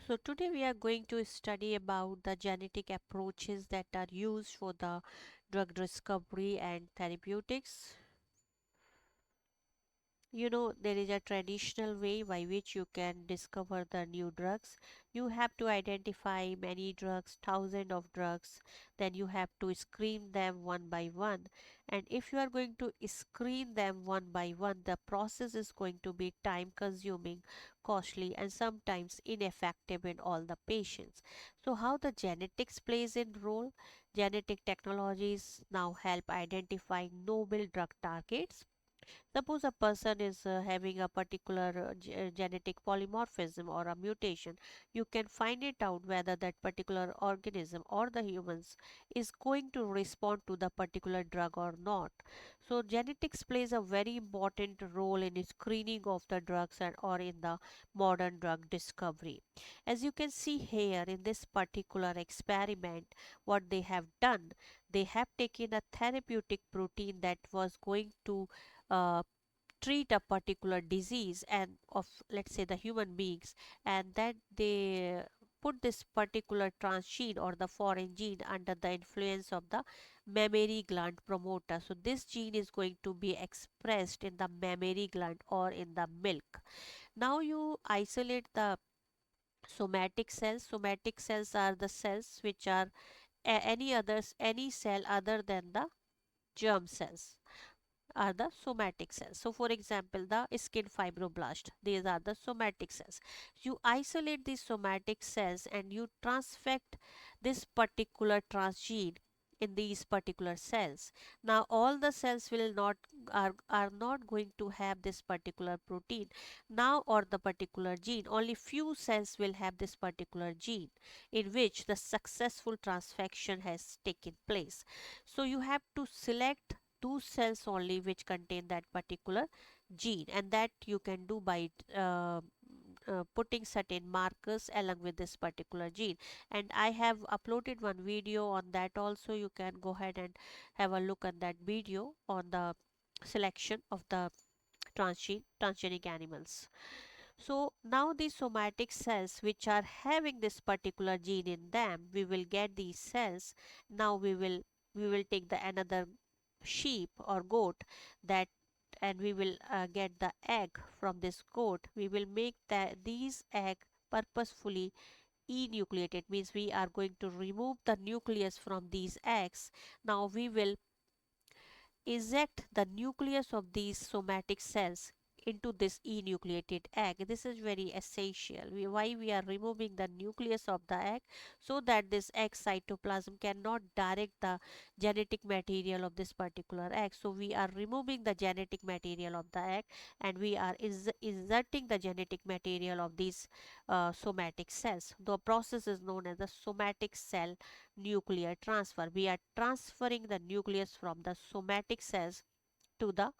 So today we are going to study about the genetic approaches that are used for the drug discovery and therapeutics. There is a traditional way by which you can discover the new drugs. You have to identify many drugs, thousands of drugs, then you have to screen them one by one. And if you are going to screen them one by one, the process is going to be time consuming, costly, and sometimes ineffective in all the patients. So how the genetics plays in role? Genetic technologies now help identify novel drug targets. Suppose a person is having a particular genetic polymorphism or a mutation, you can find it out whether that particular organism or the humans is going to respond to the particular drug or not. So genetics plays a very important role in screening of the drugs and or in the modern drug discovery. As you can see here in this particular experiment, what they have done, they have taken a therapeutic protein that was going to uh, treat a particular disease and of let's say the human beings, and that they put this particular transgene or the foreign gene under the influence of the mammary gland promoter. So this gene is going to be expressed in the mammary gland or in the milk. Now you isolate the somatic cells. Somatic cells are the cells which are any cell other than the germ cells are the somatic cells. So, for example, the skin fibroblast, these are the somatic cells. You isolate these somatic cells and you transfect this particular transgene in these particular cells. Now, all the cells will not are not going to have this particular protein now or the particular gene. Only few cells will have this particular gene in which the successful transfection has taken place. So, you have to select two cells only which contain that particular gene, and that you can do by putting certain markers along with this particular gene. And I have uploaded one video on that also. You can go ahead and have a look at that video on the selection of the transgenic animals. So now these somatic cells which are having this particular gene in them, we will get these cells. Now we will take the another sheep or goat that, and we will get the egg from this goat. We will make these egg purposefully enucleated, means we are going to remove the nucleus from these eggs. Now we will eject the nucleus of these somatic cells into this enucleated egg. This is very essential. Why we are removing the nucleus of the egg? So that this egg cytoplasm cannot direct the genetic material of this particular egg. So we are removing the genetic material of the egg, and we are inserting the genetic material of these somatic cells. The process is known as the somatic cell nuclear transfer. We are transferring the nucleus from the somatic cells to the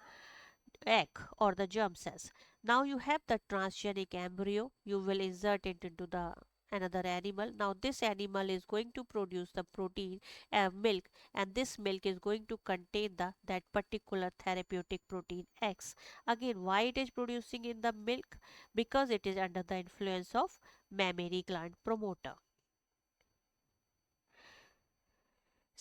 egg or the germ cells. Now you have the transgenic embryo. You will insert it into the another animal. Now this animal is going to produce the protein milk, and this milk is going to contain the that particular therapeutic protein X. Again, why it is producing in the milk? Because it is under the influence of mammary gland promoter.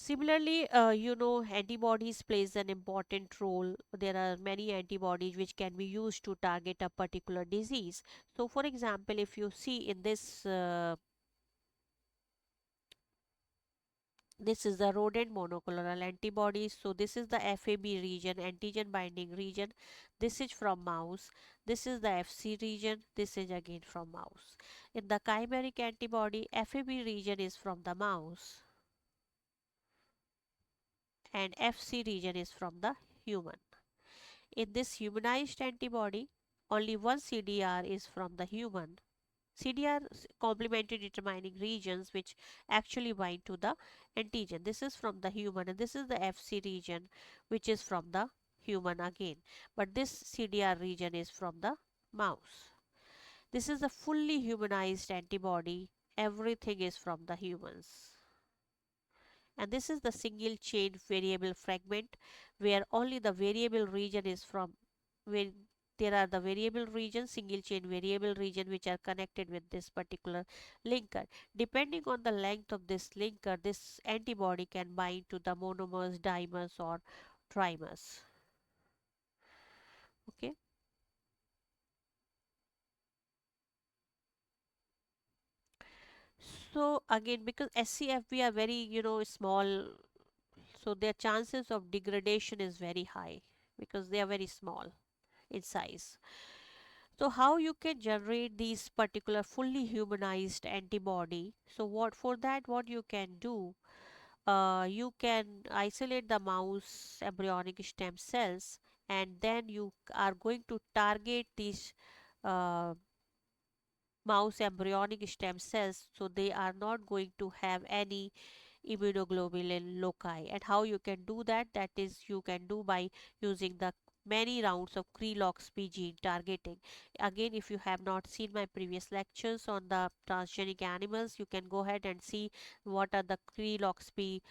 Similarly, antibodies plays an important role. There are many antibodies which can be used to target a particular disease. So, for example, if you see in this is the rodent monoclonal antibodies. So this is the FAB region, antigen binding region. This is from mouse. This is the FC region. This is again from mouse. In the chimeric antibody, FAB region is from the mouse and FC region is from the human. In this humanized antibody, only one CDR is from the human. CDR complementary determining regions which actually bind to the antigen. This is from the human, and this is the FC region which is from the human again. But this CDR region is from the mouse. This is a fully humanized antibody. Everything is from the humans. And this is the single chain variable fragment where only the variable region is from where there are the variable region, single chain variable region, which are connected with this particular linker. Depending on the length of this linker, this antibody can bind to the monomers, dimers, or trimers. Okay. So again, because SCFP are very, small, so their chances of degradation is very high because they are very small in size. So how you can generate these particular fully humanized antibody? So what for that, what you can do, you can isolate the mouse embryonic stem cells, and then you are going to target these uh, mouse embryonic stem cells, so they are not going to have any immunoglobulin loci. And how you can do that, that is you can do by using the many rounds of Cre-Lox-P gene targeting. Again, if you have not seen my previous lectures on the transgenic animals, you can go ahead and see what are the Cre-Lox-P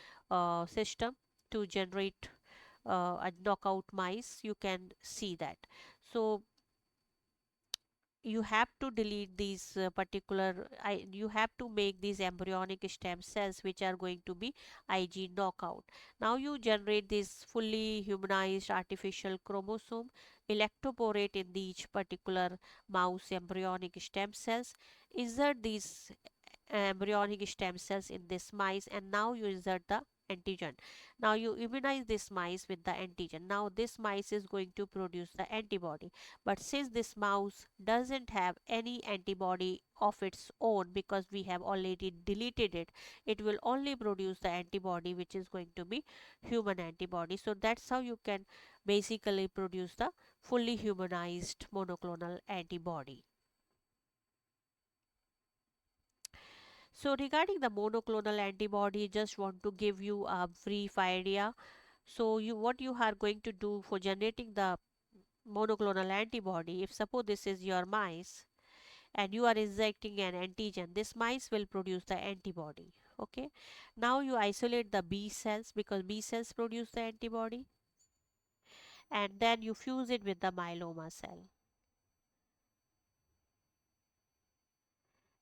system to generate a knockout mice. You can see that. So you have to delete these you have to make these embryonic stem cells which are going to be Ig knockout. Now you generate this fully humanized artificial chromosome, electroporate in each particular mouse embryonic stem cells, insert these embryonic stem cells in this mice, and now you insert the antigen. Now you immunize this mice with the antigen. Now this mice is going to produce the antibody, but since this mouse doesn't have any antibody of its own because we have already deleted it, it will only produce the antibody which is going to be human antibody. So that's how you can basically produce the fully humanized monoclonal antibody. So regarding the monoclonal antibody, just want to give you a brief idea. So what you are going to do for generating the monoclonal antibody, if suppose this is your mice and you are injecting an antigen, this mice will produce the antibody. Okay. Now you isolate the B cells because B cells produce the antibody, and then you fuse it with the myeloma cell.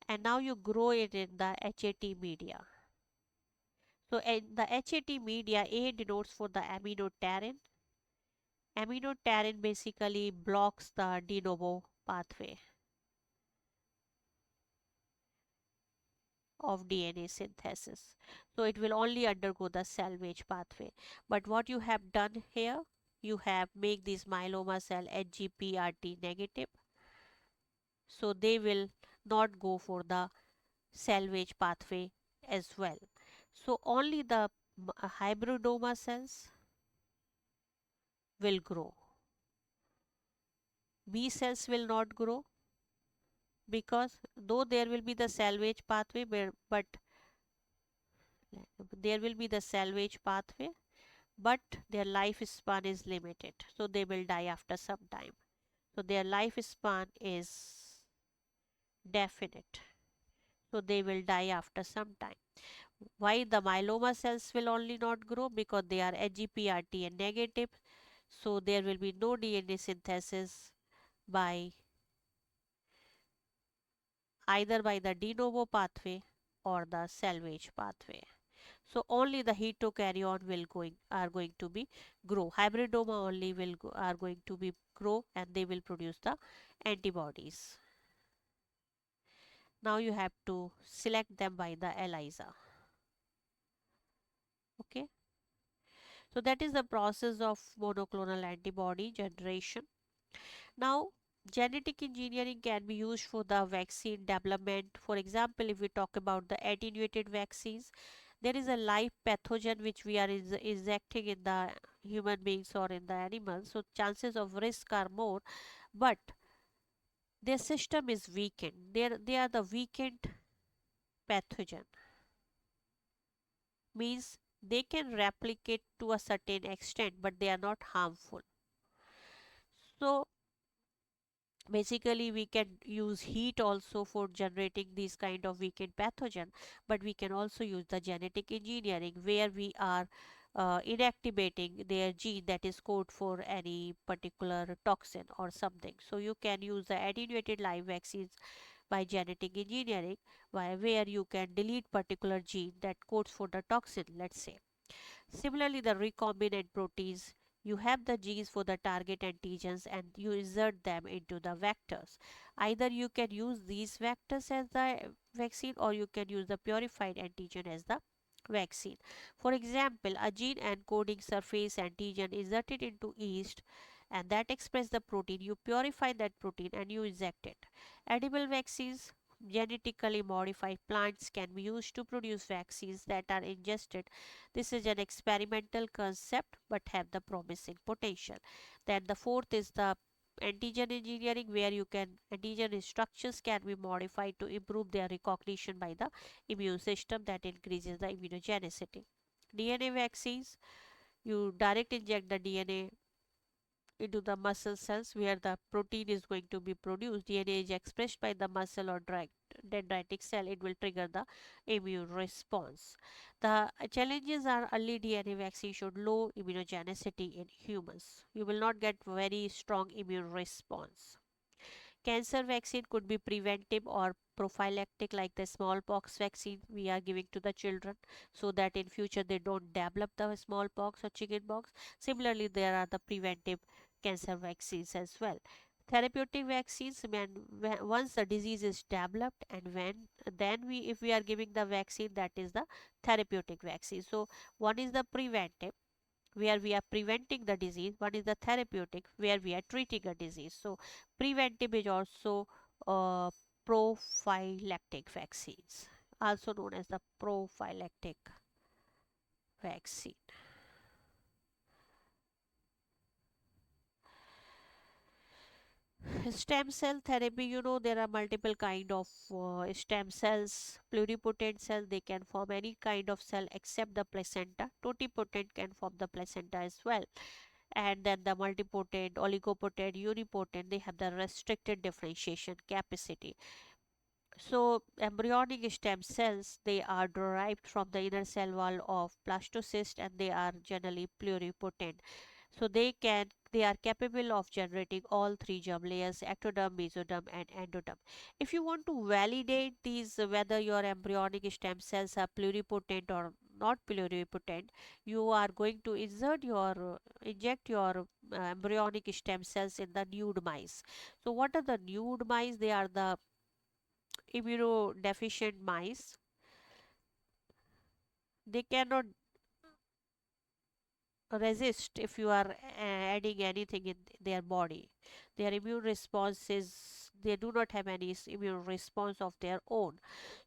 And now you grow it in the HAT media. So in the HAT media, A denotes for the aminoterrin. Aminoterrin basically blocks the de novo pathway of DNA synthesis. So it will only undergo the salvage pathway. But what you have done here, you have make this myeloma cell HGPRT negative. So they will not go for the salvage pathway as well. So only the hybridoma cells will grow. B cells will not grow because though there will be the salvage pathway, but there will be the salvage pathway, but their lifespan is limited, so they will die after some time. So their lifespan is definite, so they will die after some time. Why the myeloma cells will only not grow? Because they are HGPRT and negative, so there will be no DNA synthesis by either by the de novo pathway or the salvage pathway. So only the heterokaryon will are going to be grow. Hybridoma only are going to be grow, and they will produce the antibodies. Now you have to select them by the ELISA. Okay. So that is the process of monoclonal antibody generation. Now genetic engineering can be used for the vaccine development. For example, if we talk about the attenuated vaccines, there is a live pathogen which we are injecting in the human beings or in the animals, so chances of risk are more, but their system is weakened. They are the weakened pathogen, means they can replicate to a certain extent but they are not harmful. So basically we can use heat also for generating these kind of weakened pathogen, but we can also use the genetic engineering where we are inactivating their gene that is code for any particular toxin or something. So you can use the attenuated live vaccines by genetic engineering, where you can delete particular gene that codes for the toxin, let's say. Similarly, the recombinant proteins, you have the genes for the target antigens and you insert them into the vectors. Either you can use these vectors as the vaccine or you can use the purified antigen as the vaccine. For example, a gene encoding surface antigen inserted into yeast and that express the protein. You purify that protein and you inject it. Edible vaccines, genetically modified plants can be used to produce vaccines that are ingested. This is an experimental concept but have the promising potential. Then the fourth is the antigen engineering, where you can antigen structures can be modified to improve their recognition by the immune system, that increases the immunogenicity. DNA vaccines, you direct inject the DNA into the muscle cells where the protein is going to be produced. DNA is expressed by the muscle or dendritic cell. It will trigger the immune response. The challenges are early DNA vaccine showed low immunogenicity in humans. You will not get very strong immune response. Cancer vaccine could be preventive or prophylactic, like the smallpox vaccine we are giving to the children so that in future they don't develop the smallpox or chickenpox. Similarly, there are the preventive cancer vaccines as well. Therapeutic vaccines, when once the disease is developed, and when then we if we are giving the vaccine, that is the therapeutic vaccine. So one is the preventive, where we are preventing the disease. One is the therapeutic, where we are treating a disease. So preventive is also uh, prophylactic vaccines, also known as the prophylactic vaccine. Stem cell therapy, there are multiple kind of stem cells. Pluripotent cells, they can form any kind of cell except the placenta. Totipotent can form the placenta as well. And then the multipotent, oligopotent, unipotent, they have the restricted differentiation capacity. So embryonic stem cells, they are derived from the inner cell wall of blastocyst and they are generally pluripotent. So they are capable of generating all three germ layers: ectoderm, mesoderm, and endoderm. If you want to validate these, whether your embryonic stem cells are pluripotent or not pluripotent, you are going to inject your embryonic stem cells in the nude mice. So what are the nude mice? They are the immunodeficient mice. They cannot resist if you are adding anything in their body. Their immune response is, they do not have any immune response of their own.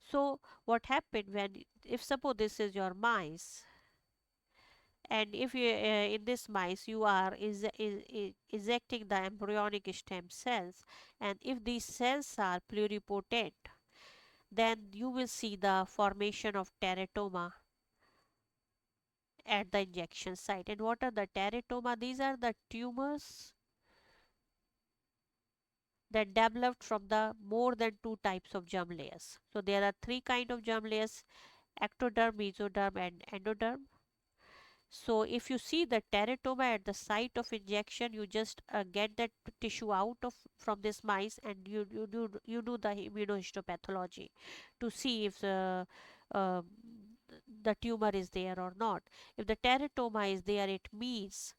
So what happened, when if suppose this is your mice, and if you in this mice you are injecting the embryonic stem cells, and if these cells are pluripotent, then you will see the formation of teratoma at the injection site. And what are the teratoma? These are the tumors that developed from the more than two types of germ layers. So there are three kind of germ layers: ectoderm, mesoderm, and endoderm. So if you see the teratoma at the site of injection, you just get that tissue out of from this mice, and you do the immunohistopathology to see if uh, the tumor is there or not. If the teratoma is there, it means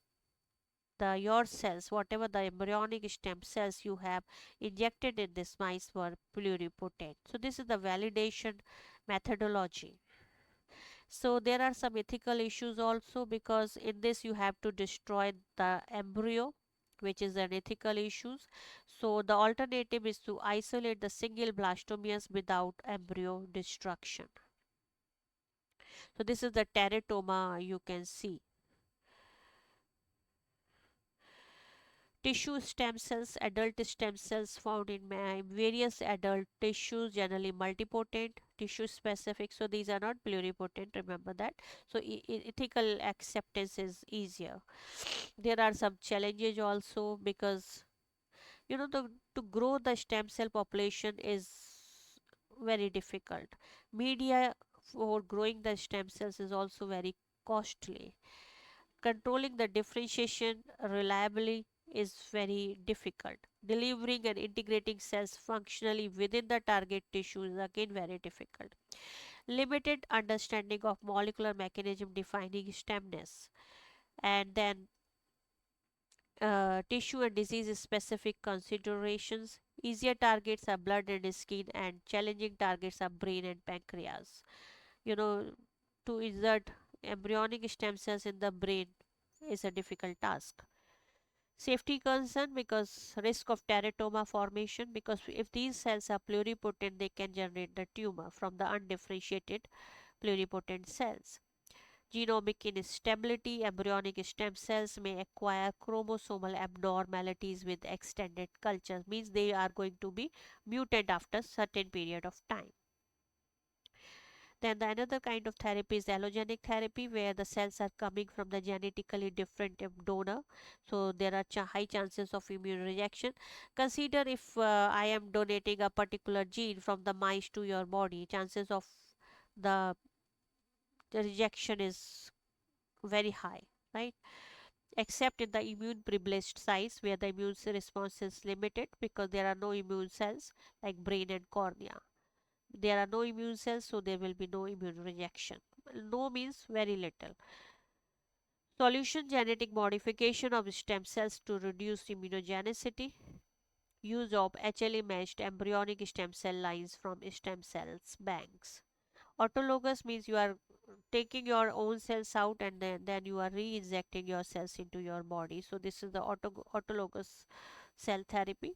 your cells, whatever the embryonic stem cells you have injected in this mice, were pluripotent. So this is the validation methodology. So there are some ethical issues also, because in this you have to destroy the embryo, which is an ethical issues. So the alternative is to isolate the single blastomeres without embryo destruction. So this is the teratoma you can see. Tissue stem cells, adult stem cells found in various adult tissues, generally multipotent, tissue specific. So these are not pluripotent, remember that. So ethical acceptance is easier. There are some challenges also, because to grow the stem cell population is very difficult. Media for growing the stem cells is also very costly. Controlling the differentiation reliably is very difficult. Delivering and integrating cells functionally within the target tissue is again very difficult. Limited understanding of molecular mechanism defining stemness, and then tissue and disease specific considerations. Easier targets are blood and skin, and challenging targets are brain and pancreas. You know, to insert embryonic stem cells in the brain is a difficult task. Safety concern because risk of teratoma formation, because if these cells are pluripotent, they can generate the tumor from the undifferentiated pluripotent cells. Genomic instability, embryonic stem cells may acquire chromosomal abnormalities with extended culture, means they are going to be mutant after certain period of time. Then the another kind of therapy is allogenic therapy, where the cells are coming from the genetically different donor. So there are high chances of immune rejection. Consider if I am donating a particular gene from the mice to your body, chances of the, the rejection is very high, right? Except in the immune privileged sites where the immune response is limited because there are no immune cells like brain and cornea. There are no immune cells, so there will be no immune rejection. No means very little. Solution: genetic modification of stem cells to reduce immunogenicity. Use of HLA matched embryonic stem cell lines from stem cells banks. Autologous means you are taking your own cells out and then you are re-injecting your cells into your body. So this is the autologous cell therapy.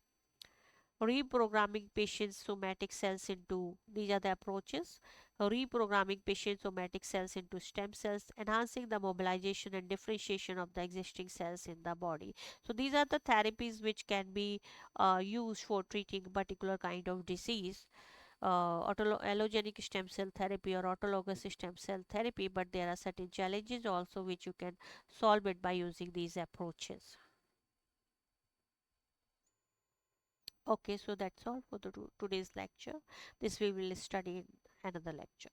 Reprogramming patient's somatic cells into, these are the approaches, reprogramming patient somatic cells into stem cells, enhancing the mobilization and differentiation of the existing cells in the body. So these are the therapies which can be used for treating particular kind of disease. Allogenic stem cell therapy or autologous stem cell therapy, but there are certain challenges also which you can solve it by using these approaches. Okay, so that's all for the today's lecture. This we will study in another lecture.